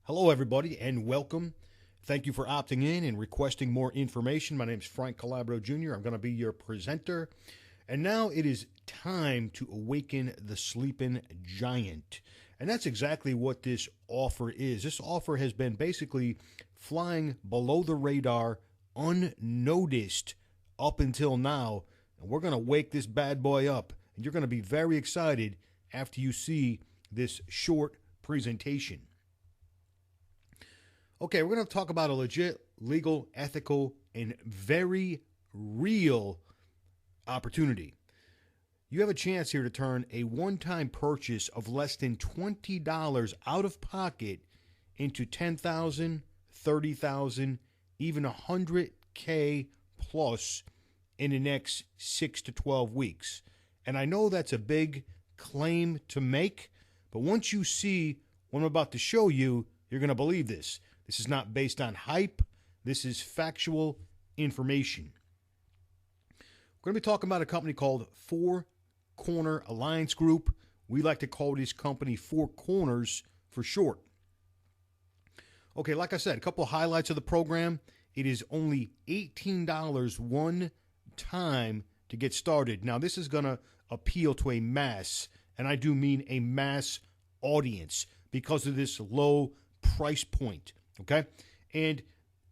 Hello, everybody, and welcome. Thank you for opting in and requesting more information. My name is Frank Calabro Jr. I'm going to be your presenter. And now it is time to awaken the sleeping giant. And that's exactly what this offer is. This offer has been basically flying below the radar, unnoticed up until now. And we're going to wake this bad boy up. And you're going to be very excited after you see this short presentation. Okay, we're going to talk about a legit, legal, ethical, and very real opportunity. You have a chance here to turn a one-time purchase of less than $20 out of pocket into $10,000, $30,000, even $100K plus in the next 6 to 12 weeks. And I know that's a big claim to make, but once you see what I'm about to show you, you're going to believe this. This is not based on hype. This is factual information. We're going to be talking about a company called Four Corner Alliance Group. We like to call this company Four Corners for short. Okay, like I said, a couple of highlights of the program. It is only $18 one time to get started. Now, this is going to appeal to a mass, and I do mean a mass audience because of this low price point. Okay, and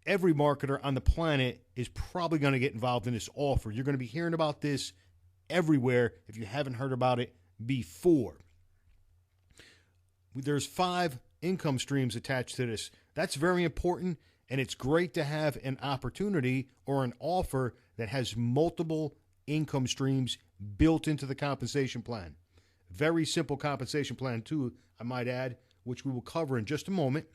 every marketer on the planet is probably going to get involved in this offer. You're going to be hearing about this everywhere if you haven't heard about it before. There's 5 income streams attached to this. That's very important, and it's great to have an opportunity or an offer that has multiple income streams built into the compensation plan. Very simple compensation plan, too, I might add, which we will cover in just a moment.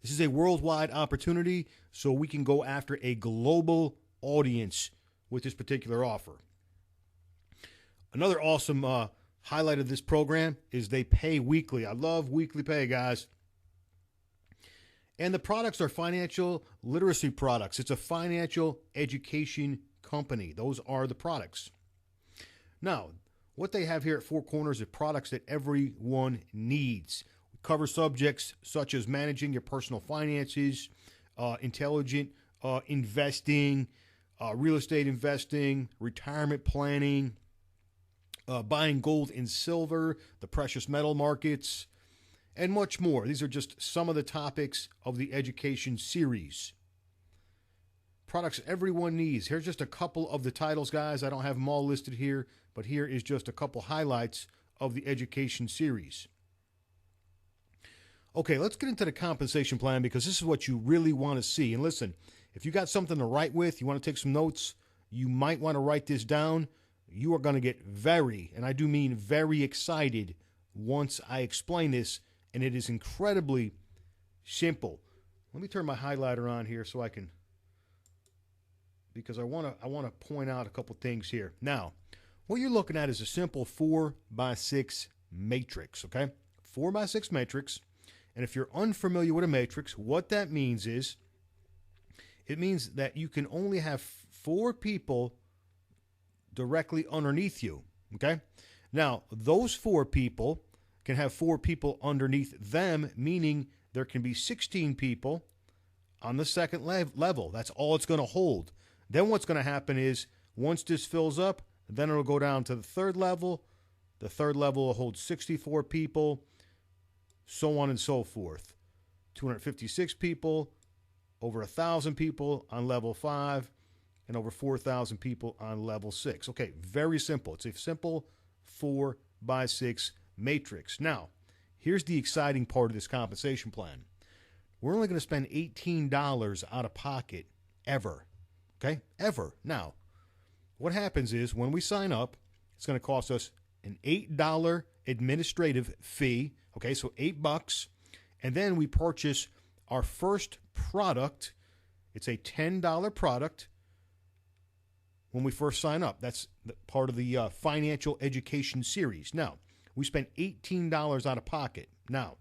This is a worldwide opportunity, so we can go after a global audience with this particular offer. Another awesome highlight of this program is they pay weekly. I love weekly pay, guys. And the products are financial literacy products. It's a financial education company. Those are the products. Now, what they have here at Four Corners are products that everyone needs. Cover subjects such as managing your personal finances, intelligent investing, real estate investing, retirement planning, buying gold and silver, the precious metal markets, and much more. These are just some of the topics of the education series. Products everyone needs. Here's just a couple of the titles, guys. I don't have them all listed here, but here is just a couple highlights of the education series. Okay, let's get into the compensation plan because this is what you really want to see. And listen, if you got something to write with, you want to take some notes, you might want to write this down. You are going to get very, and I do mean very excited once I explain this, and it is incredibly simple. Let me turn my highlighter on here so I can, because I want to point out a couple things here. Now, what you're looking at is a simple 4x6 matrix, okay? 4x6 matrix. And if you're unfamiliar with a matrix, what that means is it means that you can only have 4 people directly underneath you, okay? Now, those 4 people can have 4 people underneath them, meaning there can be 16 people on the second level. That's all it's going to hold. Then what's going to happen is once this fills up, then it'll go down to the third level. The third level will hold 64 people. So on and so forth. 256 people, over 1,000 people on level 5, and over 4,000 people on level 6. Okay, very simple. It's a simple 4x6 matrix. Now, here's the exciting part of this compensation plan. We're only going to spend $18 out of pocket ever. Okay, ever. Now, what happens is when we sign up, it's going to cost us an $8 administrative fee. Okay, so $8, and then we purchase our first product. It's a $10 product when we first sign up. That's part of the financial education series. Now, we spent $18 out of pocket. Now,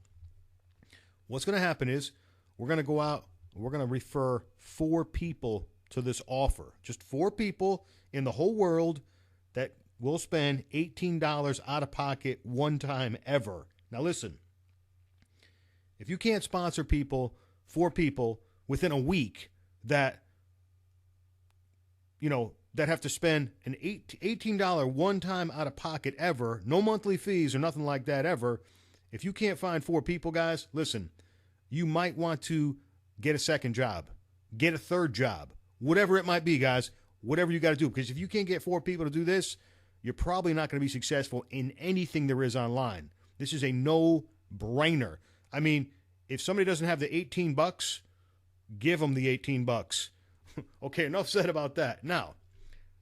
what's going to happen is we're going to go out, we're going to refer 4 people to this offer. Just 4 people in the whole world that will spend $18 out of pocket one time ever. Now listen, If you can't sponsor people, 4 people within a week that, that have to spend an $18 one-time out-of-pocket ever, no monthly fees or nothing like that ever, if you can't find 4 people, guys, listen, you might want to get a second job, get a third job, whatever it might be, guys, whatever you got to do. Because if you can't get 4 people to do this, you're probably not going to be successful in anything there is online. This is a no-brainer. I mean, if somebody doesn't have the $18, give them the $18. Okay, enough said about that. Now,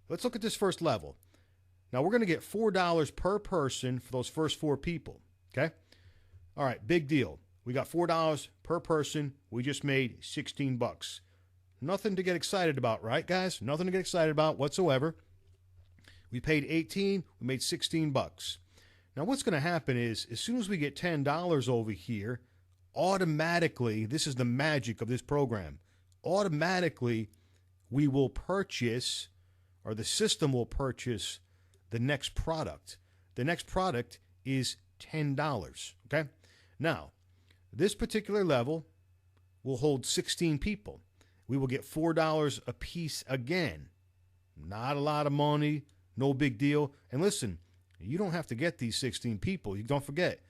let's look at this first level. Now, we're going to get $4 per person for those first 4 people, okay? All right, big deal. We got $4 per person. We just made $16. Nothing to get excited about, right, guys? Nothing to get excited about whatsoever. We paid $18. We made $16. Now, what's going to happen is, as soon as we get $10 over here, automatically, this is the magic of this program, automatically we will purchase, or the system will purchase, the next product. The next product is $10, okay? Now, this particular level will hold 16 people. We will get $4 a piece again. Not a lot of money, no big deal. And listen, you don't have to get these 16 people. You don't forget,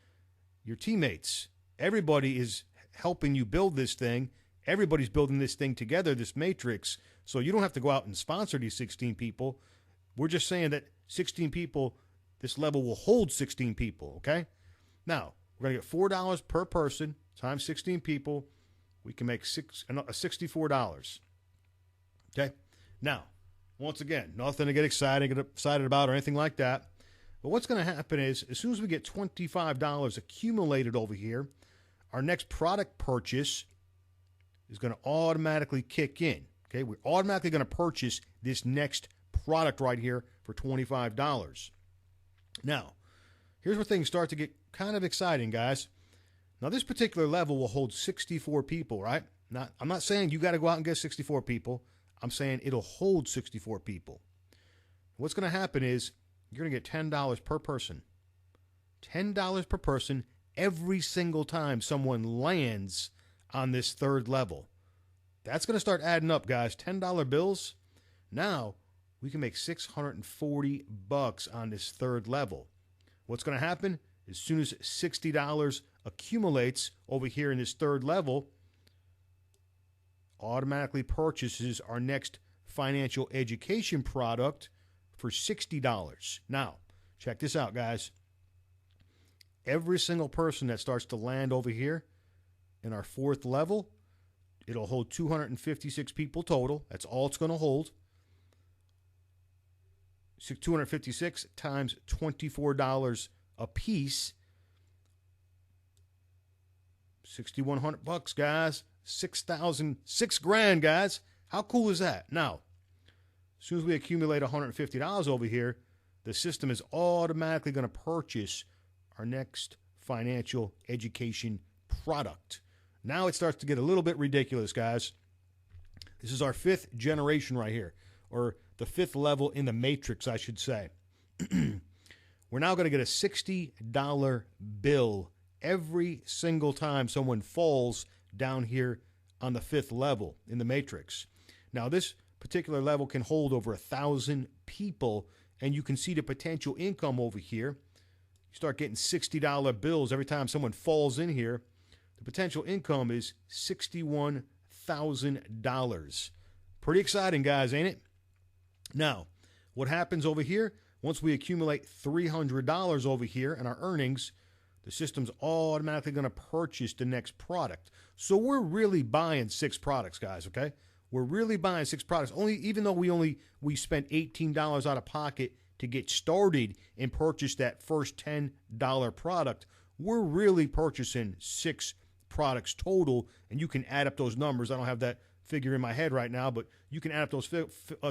your teammates, everybody is helping you build this thing. Everybody's building this thing together, this matrix. So you don't have to go out and sponsor these 16 people. We're just saying that 16 people, this level will hold 16 people, okay? Now, we're going to get $4 per person times 16 people. We can make $64. Okay? Now, once again, nothing to get excited about or anything like that. But what's going to happen is, as soon as we get $25 accumulated over here, our next product purchase is going to automatically kick in. Okay? We're automatically going to purchase this next product right here for $25. Now, here's where things start to get kind of exciting, guys. Now, this particular level will hold 64 people, right? I'm not saying you got to go out and get 64 people. I'm saying it'll hold 64 people. What's going to happen is you're going to get $10 per person. $10 per person every single time someone lands on this third level. That's going to start adding up, guys. $10 bills. Now, we can make $640 on this third level. What's going to happen? As soon as $60 accumulates over here in this third level, automatically purchases our next financial education product for $60. Now, check this out, guys. Every single person that starts to land over here in our fourth level, it'll hold 256 people total. That's all it's going to hold. 256 times $24 a piece. $6,100, guys. $6,000, guys. How cool is that? Now, as soon as we accumulate $150 over here, the system is automatically going to purchase our next financial education product. Now it starts to get a little bit ridiculous, guys. This is our 5th generation right here, or the 5th level in the matrix, I should say. We're now going to get a $60 bill every single time someone falls down here on the 5th level in the matrix. Now, this particular level can hold over 1,000 people, and you can see the potential income over here. You start getting $60 bills every time someone falls in here. The potential income is $61,000. Pretty exciting, guys, ain't it? Now, what happens over here? Once we accumulate $300 over here in our earnings, the system's automatically going to purchase the next product. So we're really buying 6 products, guys, okay? We're really buying 6 products. Even though we spent $18 out of pocket to get started and purchase that first $10 product, we're really purchasing 6 products total, and you can add up those numbers. I don't have that figure in my head right now, but you can add up those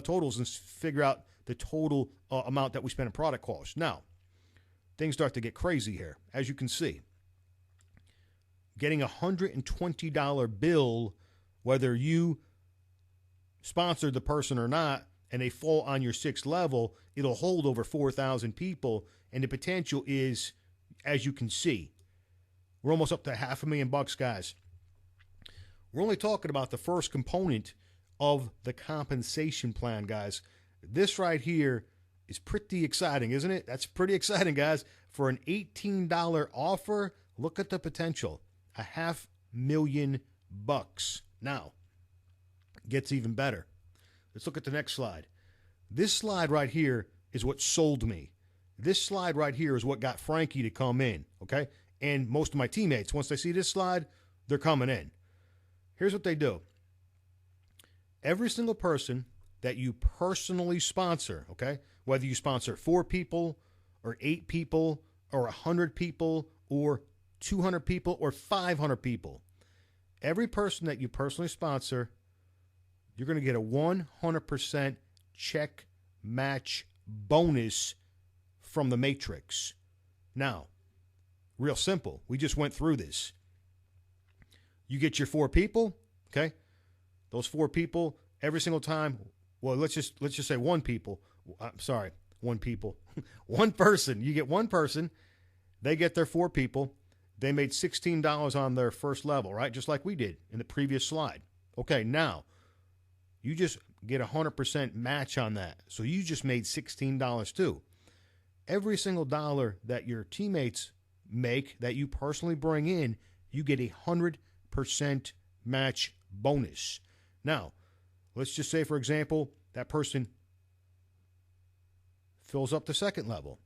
totals and figure out the total amount that we spent in product cost. Now, things start to get crazy here, as you can see. Getting a $120 bill, whether you sponsored the person or not, and they fall on your 6th level, it'll hold over 4,000 people, and the potential is, as you can see, We're almost up to $500,000, guys. We're only talking about the first component of the compensation plan, guys. This right here is pretty exciting, isn't it? That's pretty exciting, guys. For an $18 offer, look at the potential. $500,000. Now, it gets even better. Let's look at the next slide. This slide right here is what sold me. This slide right here is what got Frankie to come in, okay? And most of my teammates, once they see this slide, they're coming in. Here's what they do. Every single person that you personally sponsor, okay, whether you sponsor 4 people or 8 people or 100 people or 200 people or 500 people, every person that you personally sponsor, you're going to get a 100% check match bonus from the matrix. Now, real simple. We just went through this. You get your 4 people, okay? Those 4 people every single time. Well, let's just say 1 people. I'm sorry, 1 people. 1 person. You get 1 person. They get their 4 people. They made $16 on their first level, right? Just like we did in the previous slide. Okay, now you just get 100% match on that. So you just made $16 too. Every single dollar that your teammates make that you personally bring in, you get 100% match bonus. Now, let's just say, for example, that person fills up the second level.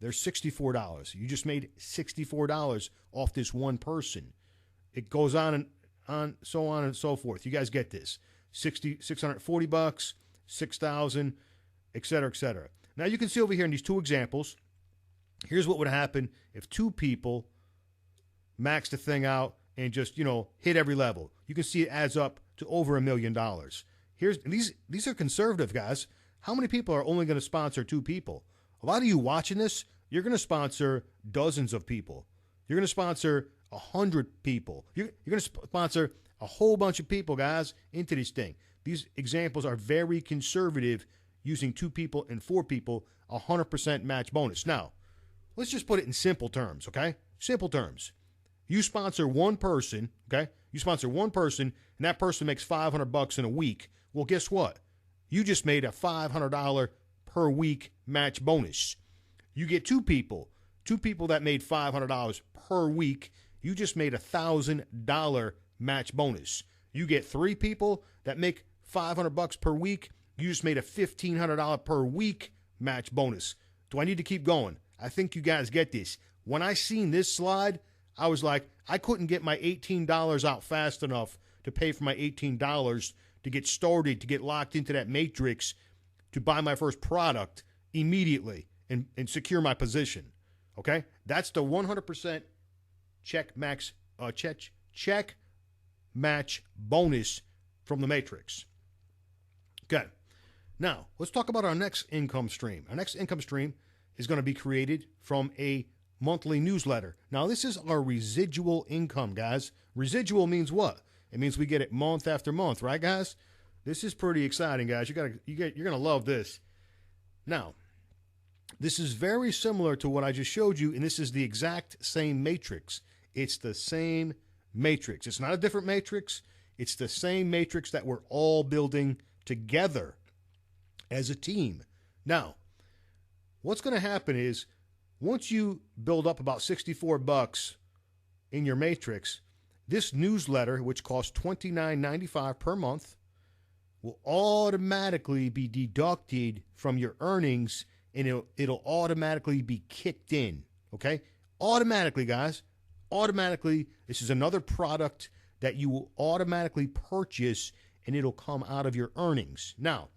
There's $64. You just made $64 off this 1 person. It goes on and so on and so forth. You guys get this. $640, $6,000, et cetera, et cetera. Now you can see over here in these 2 examples, here's what would happen if 2 people max the thing out and just, hit every level. You can see it adds up to over $1 million. These are conservative, guys. How many people are only going to sponsor 2 people? A lot of you watching this, you're going to sponsor dozens of people. You're going to sponsor 100 people. You're going to sponsor a whole bunch of people, guys, into this thing. These examples are very conservative, using 2 people and 4 people, 100% match bonus. Now, let's just put it in simple terms, okay? Simple terms. You sponsor 1 person, okay? You sponsor 1 person, and that person makes $500 in a week. Well, guess what? You just made a $500 per week match bonus. You get 2 people that made $500 per week. You just made $1,000 match bonus. You get 3 people that make $500 per week. You just made a $1,500 per week match bonus. Do I need to keep going? I think you guys get this. When I seen this slide, I was like, I couldn't get my $18 out fast enough to pay for my $18 to get started, to get locked into that matrix, to buy my first product immediately and secure my position. Okay? That's the 100% check match bonus from the matrix. Okay. Now, let's talk about our next income stream. Our next income stream is going to be created from a monthly newsletter. Now, this is our residual income, guys. Residual means what? It means we get it month after month, right, guys? This is pretty exciting, guys. You're going to love this. Now, this is very similar to what I just showed you, and this is the exact same matrix. It's the same matrix. It's not a different matrix. It's the same matrix that we're all building together as a team. Now, what's going to happen is once you build up about $64 in your matrix, this newsletter, which costs $29.95 per month, will automatically be deducted from your earnings, and it'll automatically be kicked in, okay? Automatically, guys. Automatically. This is another product that you will automatically purchase, and it'll come out of your earnings. Now,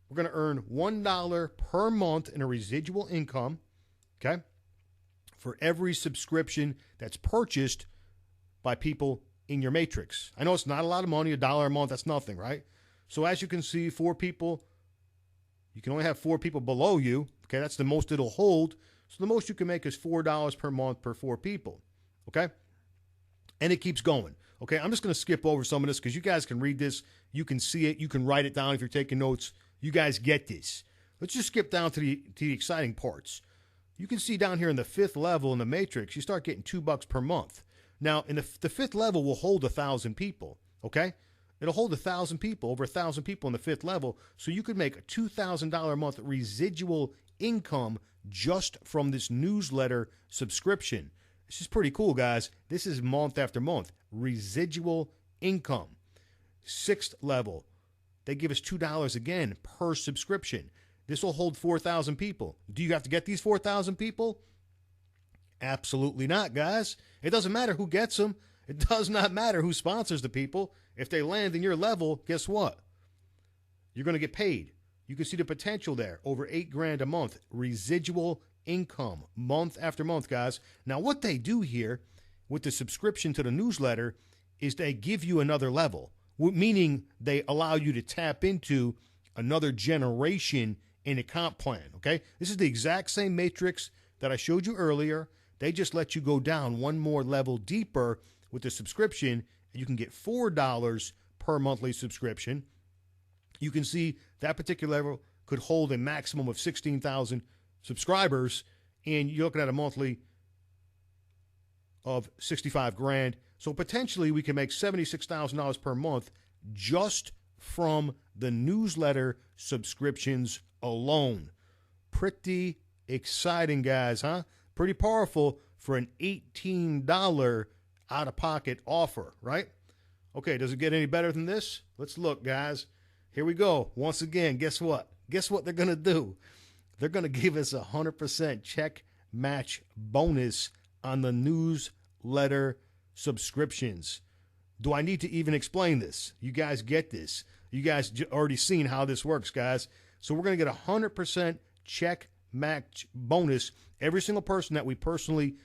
we're going to earn $1 per month in a residual income, okay, for every subscription that's purchased by people in your matrix. I know it's not a lot of money, $1 a month, that's nothing, right? So as you can see, 4 people, you can only have 4 people below you, okay? That's the most it'll hold. So the most you can make is $4 per month per 4 people, okay? And it keeps going, okay? I'm just going to skip over some of this because you guys can read this. You can see it. You can write it down if you're taking notes. You guys get this. Let's just skip down to the exciting parts. You can see down here in the 5th level in the matrix, you start getting $2 per month. Now, in the fifth level will hold 1,000 people, okay? It'll hold 1,000 people, over 1,000 people in the fifth level. So you could make a $2,000 a month residual income just from this newsletter subscription. This is pretty cool, guys. This is month after month. Residual income. Sixth level, they give us $2 again per subscription. This will hold 4,000 people. Do you have to get these 4,000 people? Absolutely not, guys. It doesn't matter who gets them. It does not matter who sponsors the people. If they land in your level, guess what? You're going to get paid. You can see the potential there. Over $8,000 a month. Residual income. Month after month, guys. Now, what they do here with the subscription to the newsletter is they give you another level, meaning they allow you to tap into another generation in a comp plan, okay? This is the exact same matrix that I showed you earlier. They just let you go down one more level deeper with the subscription. You can get $4 per monthly subscription. You can see that particular level could hold a maximum of 16,000 subscribers, and you're looking at a monthly of 65 grand. So potentially we can make $76,000 per month just from the newsletter subscriptions alone. Pretty exciting, guys, huh? Pretty powerful for an $18 out-of-pocket offer, right? Okay, does it get any better than this? Let's look, guys. Here we go. Once again, guess what? Guess what they're going to do? They're going to give us a 100% check match bonus on the newsletter subscriptions. Do I need to even explain this? You guys get this. You guys already seen how this works, guys. So we're going to get a 100% check match bonus. Every single person that we personally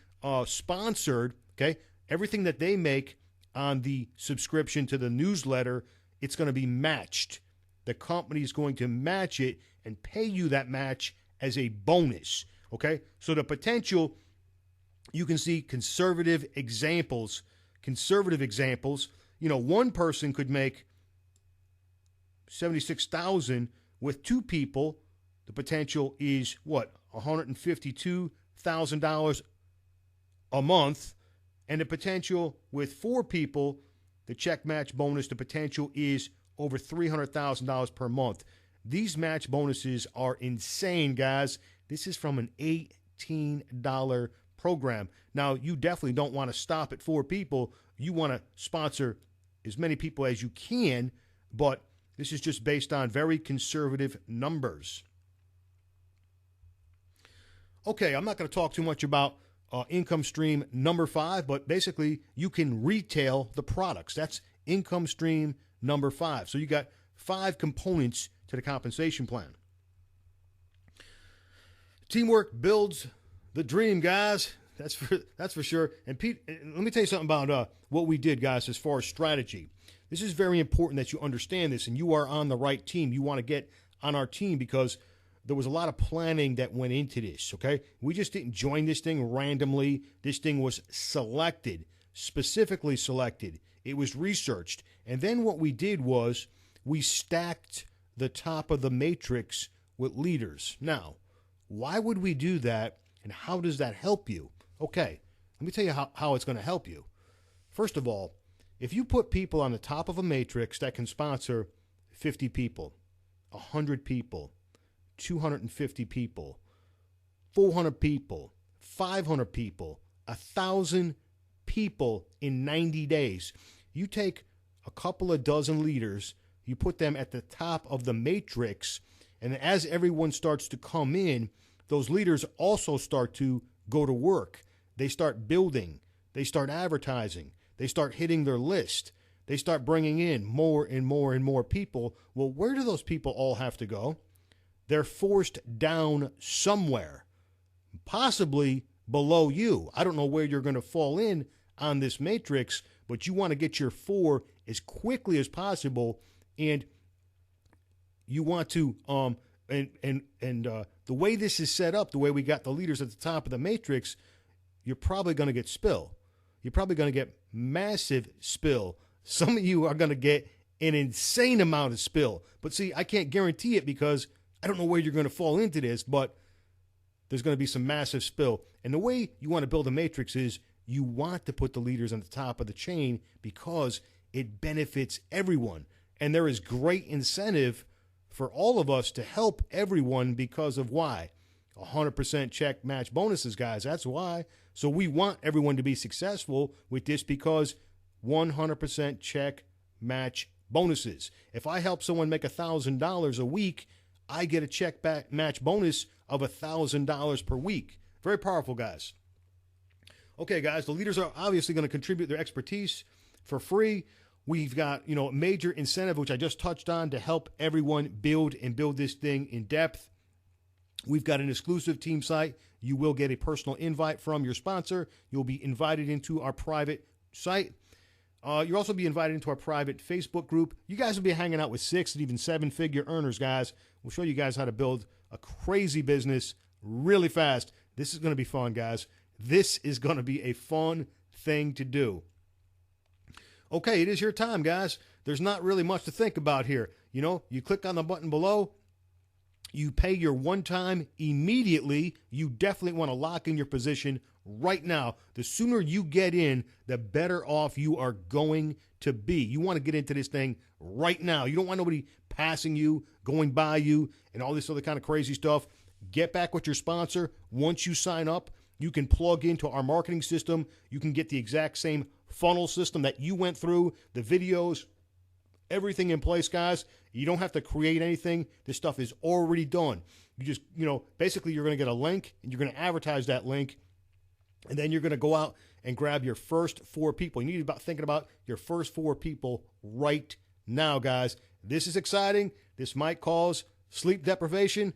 sponsored, okay, everything that they make on the subscription to the newsletter, it's going to be matched. The company is going to match it and pay you that match as a bonus, okay? So the potential, you can see conservative examples. You know, one person could make $76,000 with two people. The potential is what? $152,000 a month. And the potential with four people, the check match bonus, the potential is over $300,000 per month. These match bonuses are insane, guys. This is from an $18 program. Now, you definitely don't want to stop at four people. You want to sponsor as many people as you can, but this is just based on very conservative numbers. Okay, I'm not going to talk too much about income stream number 5, but basically you can retail the products. That's income stream number 5. So you got 5 components to the compensation plan. Teamwork builds the dream, guys. That's for sure. And Pete, let me tell you something about what we did, guys, as far as strategy. This is very important that you understand this, and you are on the right team. You want to get on our team because there was a lot of planning that went into this, okay? We just didn't join this thing randomly. This thing was selected, specifically selected. It was researched. And then what we did was we stacked the top of the matrix with leaders. Now, why would we do that, and how does that help you? Okay, let me tell you how it's going to help you. First of all, if you put people on the top of a matrix that can sponsor 50 people, 100 people, 250 people, 400 people, 500 people, 1,000 people in 90 days. You take a couple of dozen leaders, you put them at the top of the matrix, and as everyone starts to come in, those leaders also start to go to work. They start building. They start advertising. They start hitting their list. They start bringing in more and more and more people. Well, where do those people all have to go? They're forced down somewhere, possibly below you. I don't know where you're going to fall in on this matrix, but you want to get your 4 as quickly as possible, and you want to the way this is set up, the way we got the leaders at the top of the matrix, you're probably going to get spill. You're probably going to get massive spill. Some of you are going to get an insane amount of spill. But see, I can't guarantee it because I don't know where you're going to fall into this, but there's going to be some massive spill. And the way you want to build a matrix is you want to put the leaders on the top of the chain because it benefits everyone. And there is great incentive for all of us to help everyone because of why? 100% check match bonuses, guys. That's why. So we want everyone to be successful with this because 100% check match bonuses. If I help someone make $1,000 a week, I get a check back match bonus of $1,000 per week. Very powerful, guys. Okay, guys, the leaders are obviously going to contribute their expertise for free. We've got, a major incentive, which I just touched on, to help everyone build this thing in depth. We've got an exclusive team site. You will get a personal invite from your sponsor. You'll be invited into our private site. You'll also be invited into our private Facebook group. You guys will be hanging out with 6 and even 7-figure earners, guys. We'll show you guys how to build a crazy business really fast. This is going to be fun, guys. This is going to be a fun thing to do. Okay, it is your time, guys. There's not really much to think about here. You click on the button below. You pay your one time immediately. You definitely want to lock in your position right now. The sooner you get in, the better off you are going to be. You want to get into this thing right now. You don't want nobody passing you, going by you, and all this other kind of crazy stuff. Get back with your sponsor. Once you sign up, you can plug into our marketing system. You can get the exact same funnel system that you went through, the videos, everything in place, guys. You don't have to create anything. This stuff is already done. You just, basically you're going to get a link and you're going to advertise that link. And then you're going to go out and grab your first 4 people. You need to be thinking about your first 4 people right now, guys. This is exciting. This might cause sleep deprivation.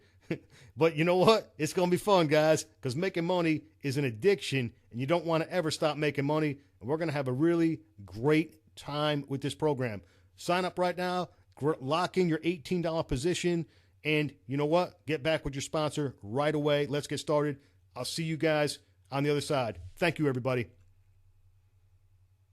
But you know what? It's going to be fun, guys, because making money is an addiction, and you don't want to ever stop making money. And we're going to have a really great time with this program. Sign up right now. Lock in your $18 position. And you know what? Get back with your sponsor right away. Let's get started. I'll see you guys on the other side. Thank you, everybody.